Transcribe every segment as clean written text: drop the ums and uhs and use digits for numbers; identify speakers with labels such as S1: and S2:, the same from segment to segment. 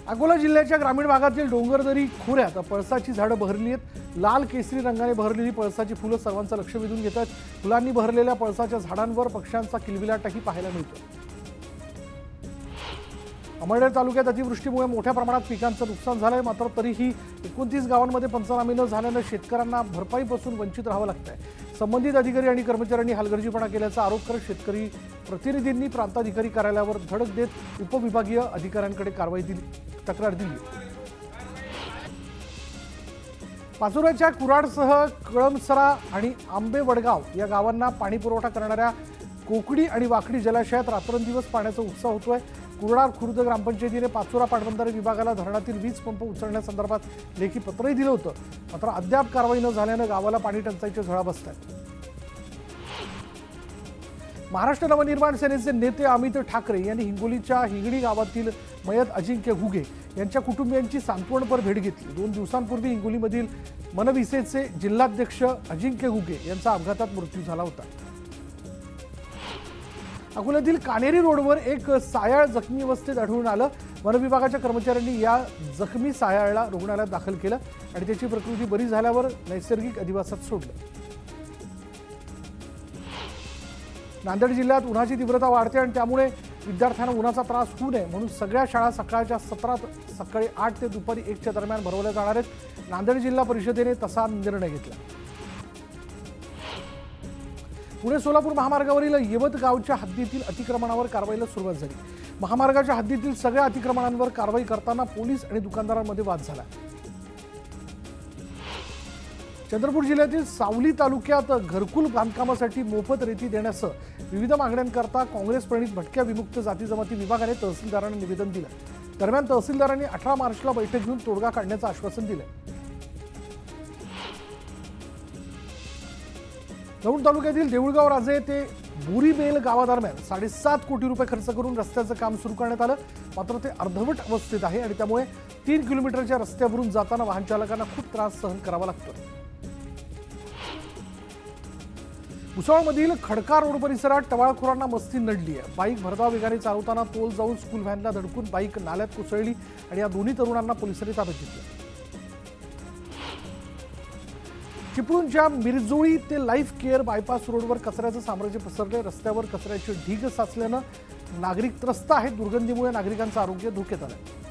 S1: अकोला जिल्ह्याच्या ग्रामीण भागातील डोंगरदरी खोऱ्यात पळसाची झाडं बहरली आहेत। लाल केसरी रंगाने बहरलेली पळसाची फुलं सर्वांचं लक्ष वेधून घेतात। फुलांनी बहरलेल्या पळसाच्या झाडांवर पक्ष्यांचा किलबिलाटही पाहायला मिळतो। अमळनेर तालुक्यात अतिवृष्टीमुळे मोठ्या प्रमाणात पिकांचं नुकसान झालंय, मात्र तरीही 29 गावांमध्ये पंचनामे न झाल्यानं शेतकऱ्यांना भरपाईपासून वंचित राहावं लागतंय। संबंधित अधिकारी आणि कर्मचाऱ्यांनी हलगर्जीपणा केल्याचा आरोप करत शेतकरी प्रतिनिधींनी प्रांताधिकारी कार्यालयावर धडक देत उपविभागीय अधिकाऱ्यांकडे तक्रार दिली। पाचोऱ्याच्या कुराडसह कळमसरा आणि आंबेवडगाव या गावांना पाणी पुरवठा करणाऱ्या कोकडी आणि वाकडी जलाशयात रात्रंदिवस पाण्याचा उपसा होतोय। कुर्डार खुर्द ग्रामपंचायतीने पाचोरा पाटबंधारे विभागाला धरणातील वीज पंप उचलण्यासंदर्भात लेखी पत्रही दिलं होतं, मात्र अद्याप कारवाई न झाल्यानं गावाला पाणी टंचाईच्या झळा बसत आहेत। महाराष्ट्र नवनिर्माण सेनेचे नेते अमित ठाकरे यांनी हिंगोलीच्या हिंगणी गावातील मयत अजिंक्य घुगे यांच्या कुटुंबियांची सांत्वनपर भेट घेतली। 2 दिवसांपूर्वी हिंगोलीमधील मनविसेचे जिल्हाध्यक्ष अजिंक्य घुगे यांचा अपघातात मृत्यू झाला होता। अकोल्यातील कानेरी रोडवर एक सायाळ जखमी अवस्थेत आढळून आलं। वनविभागाच्या कर्मचाऱ्यांनी या जखमी सायाळला रुग्णालयात दाखल केलं आणि त्याची प्रकृती बरी झाल्यावर नैसर्गिक अधिवासात सोडलं। नांदेड जिल्ह्यात उन्हाची तीव्रता वाढते आणि त्यामुळे विद्यार्थ्यांना उन्हाचा त्रास होऊ नये म्हणून सगळ्या शाळा सकाळच्या सत्रात सकाळी 8 ते दुपारी 1च्या दरम्यान भरवल्या जाणार आहेत। नांदेड जिल्हा परिषदेने तसा निर्णय घेतला। पुणे सोलापूर महामार्गावरील येवत गावच्या हद्दीतील अतिक्रमणावर कारवाईला सुरुवात झाली। महामार्गाच्या हद्दीतील सगळ्या अतिक्रमणांवर कारवाई करताना पोलीस आणि दुकानदारांमध्ये वाद झाला। चंद्रपूर जिल्ह्यातील सावली तालुक्यात घरकुल बांधकामासाठी मोफत रेती देण्यासह विविध मागण्यांकरता काँग्रेस प्रणित भटक्या विमुक्त जाती जमाती विभागाने तहसीलदारांना निवेदन दिलं। दरम्यान तहसीलदारांनी 18 मार्चला बैठक घेऊन तोडगा काढण्याचं आश्वासन दिलं। दौंड तालुक्यातील देऊळगाव राजे ते बोरीबेल गावादरम्यान 7.5 कोटी रुपये खर्च करून रस्त्याचं काम सुरू करण्यात आलं, मात्र ते अर्धवट अवस्थेत आहे आणि त्यामुळे 3 किलोमीटरच्या रस्त्यावरून जाताना वाहन चालकांना खूप त्रास सहन करावा लागतो। भुसावळमधील खडका रोड परिसरात टवाळखोरांना मस्ती नडली आहे। बाईक भरधाव वेगाने चालवताना तोल जाऊन स्कूल व्हॅनला धडकून बाईक नाल्यात कोसळली आणि या दोन्ही तरुणांना पोलिसांनी ताब्यात घेतलं। चिपळूणच्या मिरजोळी ते लाईफ केअर बायपास रोडवर कचऱ्याचं साम्राज्य पसरले। रस्त्यावर कचऱ्याचे ढीग साचल्यानं नागरिक त्रस्त आहेत। दुर्गंधीमुळे नागरिकांचं आरोग्य धोक्यात आलंय।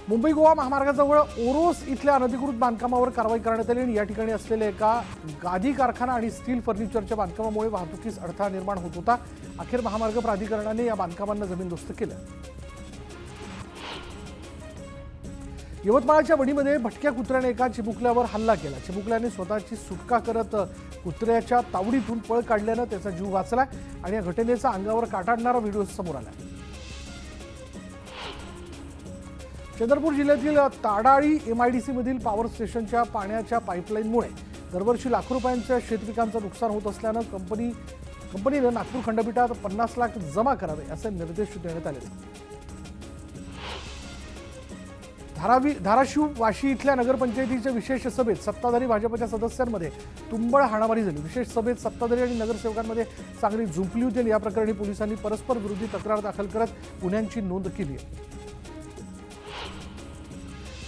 S1: मुंबई गोवा महामार्गाजवळ ओरोस इथल्या अनधिकृत बांधकामावर कारवाई करण्यात आली आणि या ठिकाणी असलेल्या एका गादी कारखाना आणि स्टील फर्निचरच्या बांधकामामुळे वाहतुकीस अडथळा निर्माण होत होता। अखेर महामार्ग प्राधिकरणाने या बांधकामांना जमीनदोस्त केलं। यवतमाळच्या वडीमध्ये भटक्या कुत्र्याने एका चिमुकल्यावर हल्ला केला। चिमुकल्याने स्वतःची सुटका करत कुत्र्याच्या तावडीतून पळ काढल्यानं त्याचा जीव वाचला आणि या घटनेचा अंगावर काटाडणारा व्हिडिओ समोर आला। चंद्रपूर जिल्ह्यातील ताडाळी MIDC मधील पॉवर स्टेशनच्या पाण्याच्या पाईपलाईनमुळे दरवर्षी लाखो रुपयांच्या शेतपिकांचं नुकसान होत असल्यानं कंपनीनं नागपूर खंडपीठात 50 लाख जमा करावे असे निर्देश देण्यात आले। धाराशिव वाशी इथल्या नगरपंचायतीच्या विशेष सभेत सत्ताधारी भाजपच्या सदस्यांमध्ये तुंबळ हाणामारी झाली। विशेष सभेत सत्ताधारी आणि नगरसेवकांमध्ये चांगली झुंपली होती आणि या प्रकरणी पोलिसांनी परस्पर विरोधी तक्रार दाखल करत गुन्ह्यांची नोंद केली आहे।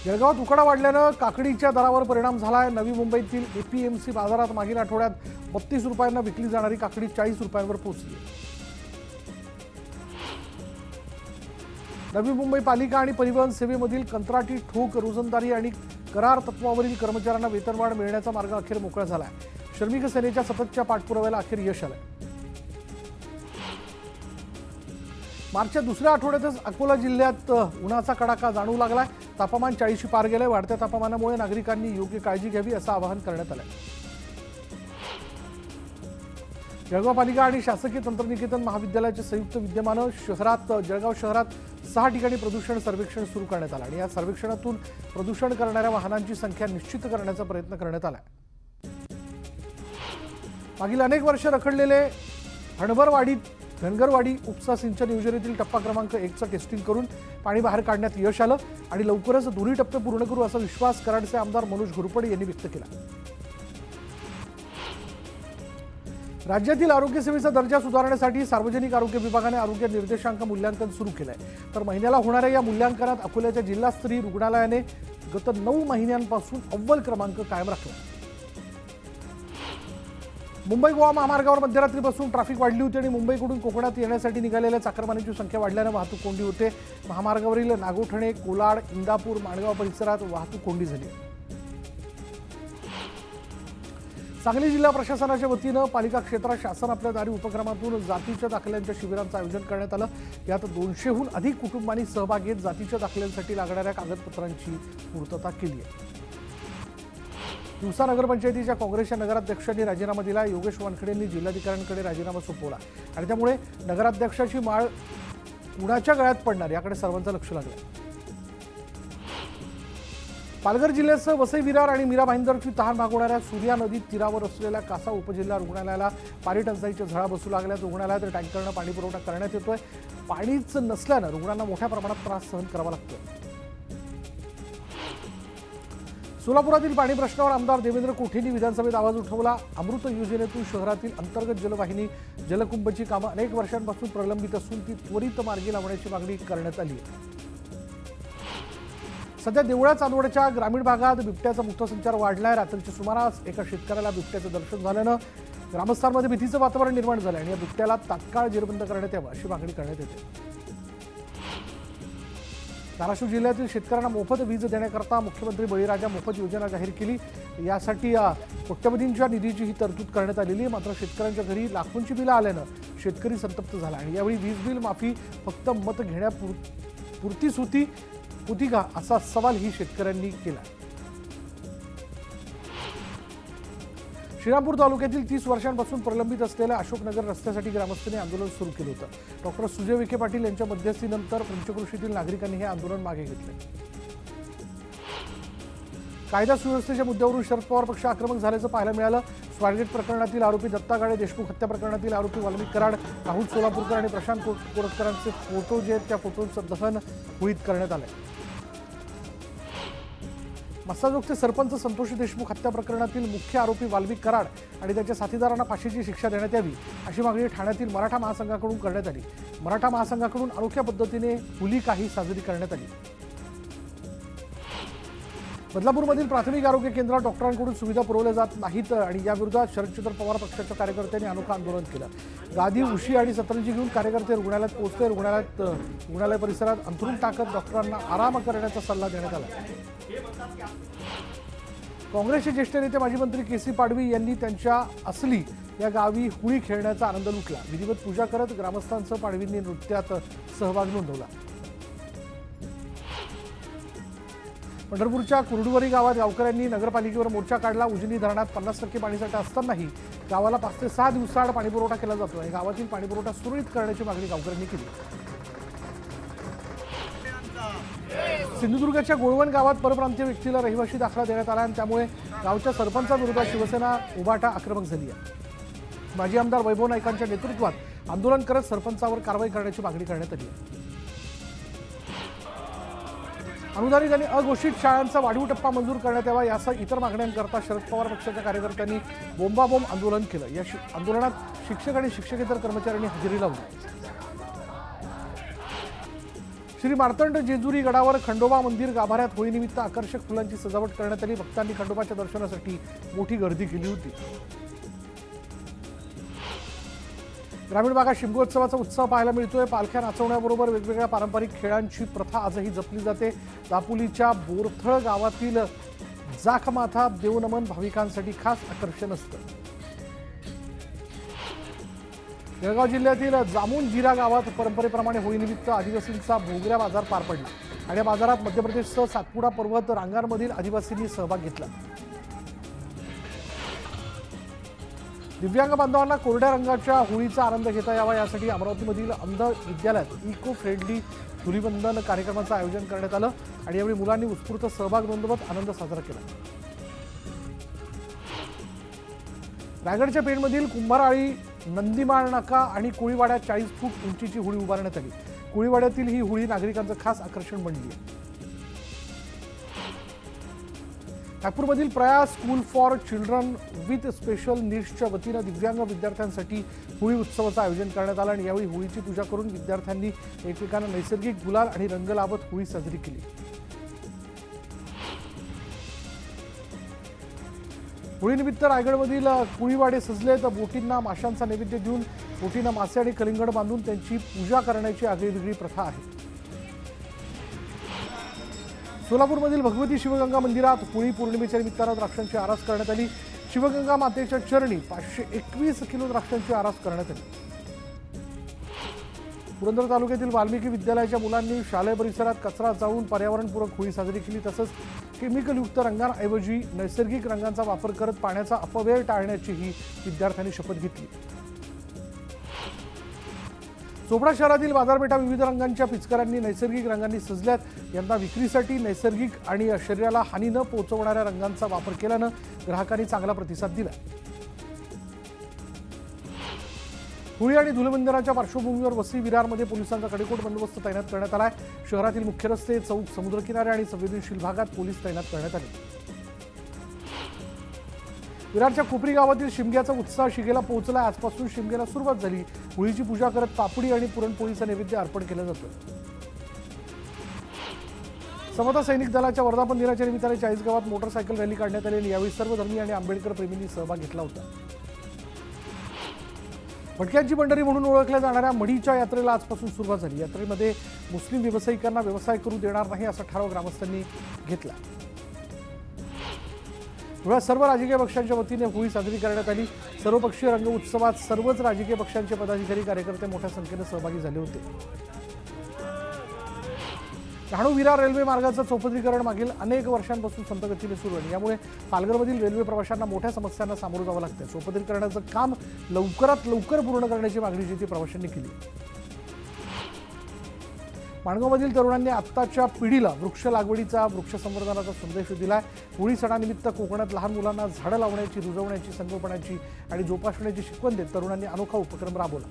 S1: जळगावात उकाडा वाढल्यानं काकडीच्या दरावर परिणाम झालाय। नवी मुंबईतील APMC बाजारात मागील आठवड्यात 32 रुपयांना विकली जाणारी काकडी 40 रुपयांवर पोहोचली। नवी मुंबई पालिका आणि परिवहन सेवेमधील कंत्राटी ठोक रोजंदारी आणि करार तत्वावरील कर्मचाऱ्यांना वेतनवाढ मिळण्याचा मार्ग अखेर मोकळा झाला आहे। श्रमिक सेनेच्या सततच्या पाठपुराव्याला अखेर यश आलंय। मार्चच्या दुसऱ्या आठवड्यातच अकोला जिल्ह्यात उन्हाचा कडाका जाणवू लागलाय। तापमान 40 पार गेलंय। वाढत्या तापमानामुळे नागरिकांनी योग्य काळजी घ्यावी असं आवाहन करण्यात आलंय। जळगाव पालिका आणि शासकीय तंत्रनिकेतन महाविद्यालयाच्या संयुक्त विद्यमानं जळगाव शहरात 6 ठिकाणी प्रदूषण सर्वेक्षण सुरू करण्यात आलं आणि या सर्वेक्षणातून प्रदूषण करणाऱ्या वाहनांची संख्या निश्चित करण्याचा प्रयत्न करण्यात आला। मागील अनेक वर्ष रखडलेले धनगरवाडी उपसा सिंचन योजनेतील टप्पा क्रमांक 1चं टेस्टिंग करून पाणी बाहेर काढण्यात यश आलं आणि लवकरच दोन्ही टप्पे पूर्ण करू असा विश्वास कराडचे आमदार मनोज घोरपडे यांनी व्यक्त केला। राज्यातील आरोग्य सेवेचा दर्जा सुधारण्यासाठी सार्वजनिक आरोग्य विभागाने आरोग्य निर्देशांक मूल्यांकन सुरू केलं आहे। तर महिन्याला होणाऱ्या या मूल्यांकनात अकोल्याच्या जिल्हास्तरीय रुग्णालयाने गत 9 महिन्यांपासून अव्वल क्रमांक कायम राखला। मुंबई गोवा महामार्गावर मध्यरात्रीपासून ट्रॅफिक वाढली होती आणि मुंबईकडून कोकणात येण्यासाठी निघालेल्या चाकरमान्यांची संख्या वाढल्याने वाहतूक कोंडी होते। महामार्गावरील नागोठणे, कोलाड, इंदापूर, माणगाव परिसरात वाहतूक कोंडी झाली। सांगली जिल्हा प्रशासनाच्या वतीनं पालिका क्षेत्रात शासन आपल्या दारी उपक्रमातून जातीच्या दाखल्यांच्या शिबिरांचं आयोजन करण्यात आलं। यात 200हून अधिक कुटुंबांनी सहभाग घेत जातीच्या दाखल्यांसाठी लागणाऱ्या कागदपत्रांची पूर्तता केली आहे। दिवसा नगरपंचायतीच्या काँग्रेसच्या नगराध्यक्षांनी राजीनामा दिला। योगेश वानखेडे यांनी जिल्हाधिकाऱ्यांकडे राजीनामा सोपवला आणि त्यामुळे नगराध्यक्षाची माळ कुणाच्या गळ्यात पडणार याकडे सर्वांचं लक्ष लागलं। पालघर जिल्ह्यासह वसई, विरार आणि मीरा भाईंदरची तहान भागवणाऱ्या सूर्या नदी तीरावर असलेल्या कासा उपजिल्हा रुग्णालयाला पाणी टंचाईच्या झळा बसू लागल्यात। रुग्णालयात टँकरनं पाणी पुरवठा करण्यात येतोय। पाणीच नसल्यानं रुग्णांना मोठ्या प्रमाणात त्रास सहन करावा लागतोय। सोलापुरातील पाणी प्रश्नावर आमदार देवेंद्र कोठेंनी विधानसभेत आवाज उठवला। अमृत योजनेतून शहरातील अंतर्गत जलवाहिनी जलकुंभची कामं अनेक वर्षांपासून प्रलंबित असून ती त्वरित मार्गी लावण्याची मागणी करण्यात आली आहे। सध्या देवळा चांदवडच्या ग्रामीण भागात बिबट्याचा मूत्रसंचार वाढलाय। रात्रीच्या सुमारास एका शेतकऱ्याला बिबट्याचं दर्शन झाल्यानं ग्रामस्थांमध्ये भीतीचं वातावरण निर्माण झालं आणि या बिबट्याला तात्काळ जेरबंद करण्यात यावं अशी मागणी करण्यात येते। धाराशिव जिल्ह्यातील शेतकऱ्यांना मोफत वीज देण्याकरता मुख्यमंत्री बळीराजा मोफत योजना जाहीर केली। यासाठी कोट्यवधींच्या निधीची ही तरतूद करण्यात आलेली आहे। मात्र शेतकऱ्यांच्या घरी लाखोंची बिलं आल्यानं शेतकरी संतप्त झाला आणि यावेळी वीज बिल माफी फक्त मत घेण्यापुरतीच होती का असा सवाल ही शेतकऱ्यांनी केला। श्रीरामपूर तालुक्यातील 30 वर्षांपासून प्रलंबित असलेल्या अशोकनगर रस्त्यासाठी ग्रामस्थांनी आंदोलन सुरू केलं होतं। डॉक्टर सुजय विखे पाटील यांच्या मध्यस्थीनंतर पंचक्रोशीतील नागरिकांनी हे आंदोलन मागे घेतले। कायदा सुव्यवस्थेच्या मुद्द्यावरून शरद पवार पक्ष आक्रमक झाल्याचं पाहायला मिळालं। स्वारगेट प्रकरणातील आरोपी दत्ता गाडे, देशमुख हत्या प्रकरणातील आरोपी वाल्मिक कराड, राहुल सोलापूरकर आणि प्रशांत कोरटकरांचे फोटो जे आहेत त्या फोटोंचं दहन होळीत करण्यात आलंय। मस्साजोगचे सरपंच संतोष देशमुख हत्या प्रकरणातील मुख्य आरोपी वाल्मिक कराड आणि त्याच्या साथीदारांना फाशीची शिक्षा देण्यात यावी अशी मागणी ठाण्यातील मराठा महासंघाकडून करण्यात आली। मराठा महासंघाकडून अनोख्या पद्धतीने होलिकाही साजरी करण्यात आली। बदलापूरमधील प्राथमिक आरोग्य केंद्रात डॉक्टरांकडून सुविधा पुरवल्या जात नाहीत आणि याविरोधात शरदचंद्र पवार पक्षाच्या कार्यकर्त्यांनी अनोखं आंदोलन केलं। गादी, उशी आणि सतरंजी घेऊन कार्यकर्ते रुग्णालयात पोहोचले। रुग्णालय परिसरात अंथरूण टाकत डॉक्टरांना आराम करण्याचा सल्ला देण्यात आला। काँग्रेसचे ज्येष्ठ नेते माजी मंत्री केसी पाडवी यांनी त्यांच्या असली या गावी होळी खेळण्याचा आनंद लुटला। विधिवत पूजा करत ग्रामस्थांसह पाडवींनी नृत्यात सहभाग नोंदवला। पंढरपूरच्या कुर्डुवरी गावात गावकऱ्यांनी नगरपालिकेवर मोर्चा काढला। उजनी धरणात 50% पाणीसाठा असतानाही गावाला 5 ते 6 दिवसाआड पाणीपुरवठा केला जातो आणि गावातील पाणीपुरवठा सुरळीत करण्याची मागणी गावकऱ्यांनी केली। सिंधुदुर्गाच्या गोळवण गावात परप्रांतीय व्यक्तीला रहिवाशी दाखला देण्यात आला आणि त्यामुळे गावच्या सरपंचाविरोधात शिवसेना उभाटा आक्रमक झाली आहे। माजी आमदार वैभव नाईकांच्या नेतृत्वात आंदोलन करत सरपंचावर कारवाई करण्याची मागणी करण्यात आली आहे। अनुदानित आणि अघोषित शाळांचा वाढीव टप्पा मंजूर करण्यात यावा यासह इतर मागण्यांकरता शरद पवार पक्षाच्या कार्यकर्त्यांनी बोंबाबोंब आंदोलन केलं। या आंदोलनात शिक्षक आणि शिक्षकेतर कर्मचाऱ्यांनी हजेरी लावली। श्री मार्तंड जेजुरी गडावर खंडोबा मंदिर गाभाऱ्यात होळीनिमित्त आकर्षक फुलांची सजावट करण्यात आली। भक्तांनी खंडोबाच्या दर्शनासाठी मोठी गर्दी केली होती। ग्रामीण भागात शिमगोत्सवाचा उत्सव पाहायला मिळतोय। पालख्या नाचवण्याबरोबर वेगवेगळ्या पारंपरिक खेळांची प्रथा आजही जपली जाते। दापोलीच्या बोरथळ गावातील जाखमाथा देवनमन भाविकांसाठी खास आकर्षण असतं। जळगाव जिल्ह्यातील जामुनजिरा गावात परंपरेप्रमाणे होळीनिमित्त आदिवासींचा भोगऱ्या बाजार पार पडला आणि या बाजारात मध्य प्रदेशसह सातपुडा पर्वत रांगांमधील आदिवासींनी सहभाग घेतला। दिव्यांग बांधवांना कोरड्या रंगाच्या होळीचा आनंद घेता यावा यासाठी अमरावतीमधील अंध विद्यालयात इको फ्रेंडली धुलीवंदन कार्यक्रमाचं आयोजन करण्यात आलं आणि यावेळी मुलांनी उत्स्फूर्त सहभाग नोंदवत आनंद साजरा केला। रायगडच्या पेणमधील कुंभाराळी, नंदीमाळ नाका आणि कोळीवाड्यात 40 फूट उंचीची होळी उभारण्यात आली। कोळीवाड्यातील ही होळी नागरिकांचं खास आकर्षण बनली आहे। नागपूरमधील Prayas school for children with special नीड्सच्या वतीनं दिव्यांग विद्यार्थ्यांसाठी होळी उत्सवाचं आयोजन करण्यात आलं आणि यावेळी होळीची पूजा करून विद्यार्थ्यांनी एकमेकांना नैसर्गिक गुलाल आणि रंग लावत होळी साजरी केली। होळीनिमित्त रायगडमधील कुळीवाडे सजले तर बोटींना माशांचा नैवेद्य देऊन बोटींना मासे आणि कलिंगड बांधून त्यांची पूजा करण्याची आगळीवेगळी प्रथा आहे। सोलापूरमधील भगवती शिवगंगा मंदिरात होळी पौर्णिमेच्या निमित्तानं द्राक्षांची आरास करण्यात आली। शिवगंगा मातेच्या चरणी 521 किलो द्राक्षांची आरास करण्यात आली। पुरंदर तालुक्यातील वाल्मिकी विद्यालयाच्या मुलांनी शालेय परिसरात कचरा जाळून पर्यावरणपूरक होळी साजरी केली। तसंच केमिकलयुक्त रंगांऐवजी नैसर्गिक रंगांचा वापर करत पाण्याचा अपव्यय टाळण्याचीही विद्यार्थ्यांनी शपथ घेतली। चोपडा शहरातील बाजारपेठा विविध रंगांच्या पिचकाऱ्यांनी नैसर्गिक रंगांनी सजल्यात। यंदा विक्रीसाठी नैसर्गिक आणि शरीराला हानी न पोहोचवणाऱ्या रंगांचा वापर केल्यानं ग्राहकांनी चांगला प्रतिसाद दिला। होळी आणि धुलवंदनाच्या पार्श्वभूमीवर वसई विरारमध्ये पोलिसांचा कडेकोट बंदोबस्त तैनात करण्यात आला आहे। शहरातील मुख्य रस्ते, चौक, समुद्रकिनारे आणि संवेदनशील भागात पोलीस तैनात करण्यात आले। विरारच्या कोपरी गावातील शिमग्याचा उत्साह शिगेला पोहोचला। आजपासून शिमग्याला सुरुवात झाली। होळीची पूजा करत पापडी आणि पुरणपोळीचं नैवेद्य अर्पण केलं जातं। समता सैनिक दलाच्या वर्धापन दिनाच्या निमित्ताने 40 गावात मोटरसायकल रॅली काढण्यात आली आणि यावेळी सर्व धर्मी आणि आंबेडकर प्रेमींनी सहभाग घेतला होता। भटक्यांची पंढरी म्हणून ओळखल्या जाणाऱ्या मढीच्या यात्रेला आजपासून सुरुवात झाली। यात्रेमध्ये मुस्लिम व्यावसायिकांना व्यवसाय करू देणार नाही असा ठराव ग्रामस्थांनी घेतला। धुळ्यात सर्व राजकीय पक्षांच्या वतीने होळी साजरी करण्यात आली। सर्वपक्षीय रंग उत्सवात सर्वच राजकीय पक्षांचे पदाधिकारी कार्यकर्ते मोठ्या संख्येने सहभागी झाले होते। डहाणू विरार रेल्वे मार्गाचं चौपदरीकरण मागील अनेक वर्षांपासून संत गतीने सुरू आहे। यामुळे पालघरमधील रेल्वे प्रवाशांना मोठ्या समस्यांना सामोरं जावं लागतं। चौपदरीकरणाचं काम लवकरात लवकर पूर्ण करण्याची मागणी जिथे प्रवाशांनी केली। माणगावमधील तरुणांनी आत्ताच्या पिढीला वृक्ष लागवडीचा, वृक्ष संवर्धनाचा संदेश दिलाय। होळी सणानिमित्त कोकणात लहान मुलांना झाडं लावण्याची, रुजवण्याची, संगोपनाची आणि जोपासण्याची शिकवण देत तरुणांनी अनोखा उपक्रम राबवला।